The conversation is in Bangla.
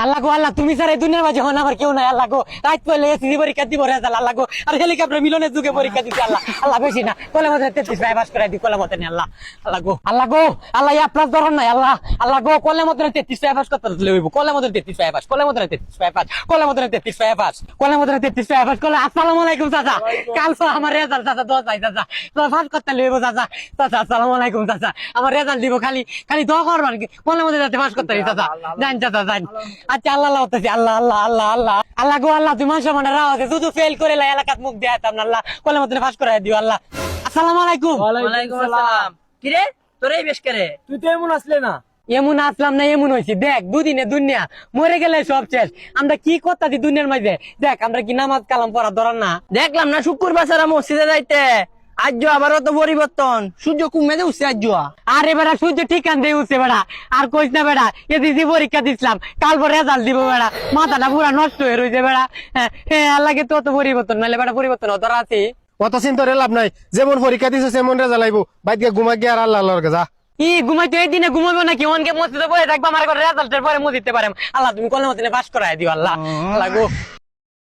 আল্লাহ গো আল্লাহ, তুমি স্যার এই দুনিয়ার মাঝে হন আমার কেউ নাই। আল্লাহ গো, রাত পড়লে এসিসি পরীক্ষা দিব রেজাল্ট। আল্লাহ গো, আর হেলিকপ্টার মিলনের যুগে পরীক্ষা দিতে। আল্লাহ আল্লাহ বেশি না, কোলে মধ্যে 33 পাস করাই দি কোলে মধ্যে। আল্লাহ আল্লাহ গো আল্লাহ গো আল্লাহ, ইয়া প্লাস ধরন নাই। আল্লাহ আল্লাহ গো, কোলে মধ্যে 33 পাস করতে লইব। কোলে মধ্যে 33 পাস, কোলে মধ্যে 33 পাস, কোলে মধ্যে 33 পাস, কোলে মধ্যে 33 পাস। কোলে আসসালামু আলাইকুম চাচা, কাল তো আমার রেজাল্ট চাচা, দোয়া চাই চাচা, তো পাস করতে লইব চাচা। চাচা আসসালামু আলাইকুম চাচা, আমার রেজাল্ট দিব, খালি খালি দোয়া করবার, কোলে মধ্যে যাতে পাস করতে চাচা। জান চাচা জান। আচ্ছা আল্লাহ আল্লাহ হতেছি, আল্লাহ আল্লাহ আল্লাহ আল্লাহ আল্লাহ গো আল্লাহ, তুমি মানুষ মানে রাও আছে শুধু ফেল করে লাই এলাকাত মুখ দেখাতাম না। আল্লাহ কোলে মধ্যে পাস করাই দিও। আল্লাহ আসসালামু আলাইকুম। ওয়ালাইকুম আসসালাম। কিরে তোরে বেশ করে তুই তো এমন আসলে না। এমন আসলাম না, এমন হয়েছি। দেখ দুদিনে দুনিয়া মরে গেলে সব শেষ। আমরা কি করতাছি দুনিয়ার মাঝে, দেখ আমরা কি নামাজ কালাম পড়া ধরার না। দেখলাম না শুক্রবার সারা মসজিদে যাইতে, আজ আবারও তো পরিবর্তন, সূর্য কমে দে উঠছে আজ। আরে বেড়া সূর্য ঠিকান দিয়ে উঠছে বেড়া, আর কইস না বেড়া, এসিসি পরীক্ষা দিছিলাম, কাল পর রেজাল্ট দিব বেড়া, মাথাটা পুরা নষ্ট হয়ে রয়েছে বেড়া। হ্যাঁ আল্লাহকে তো পরিবর্তন নাহলে বেড়া পরিবর্তন ধরা আছে। অত চিন্তা লাভ নাই, যেমন পরীক্ষা দিছো সেমন রেজাল্ট আইবো। বাইক গিয়ে ঘুমা গিয়ে আর আল্লাহ আল্লাহর যা। ই ঘুমাইতে এই দিনে ঘুমাবো নাকি? অনকে মসজিদে বসে থাকবো, আমার রেজাল্টের পরে মসজিদতে পারে। আল্লাহ তুমি কোন মতে পাস করাই দিও। আল্লাহ আল্লাহ গো।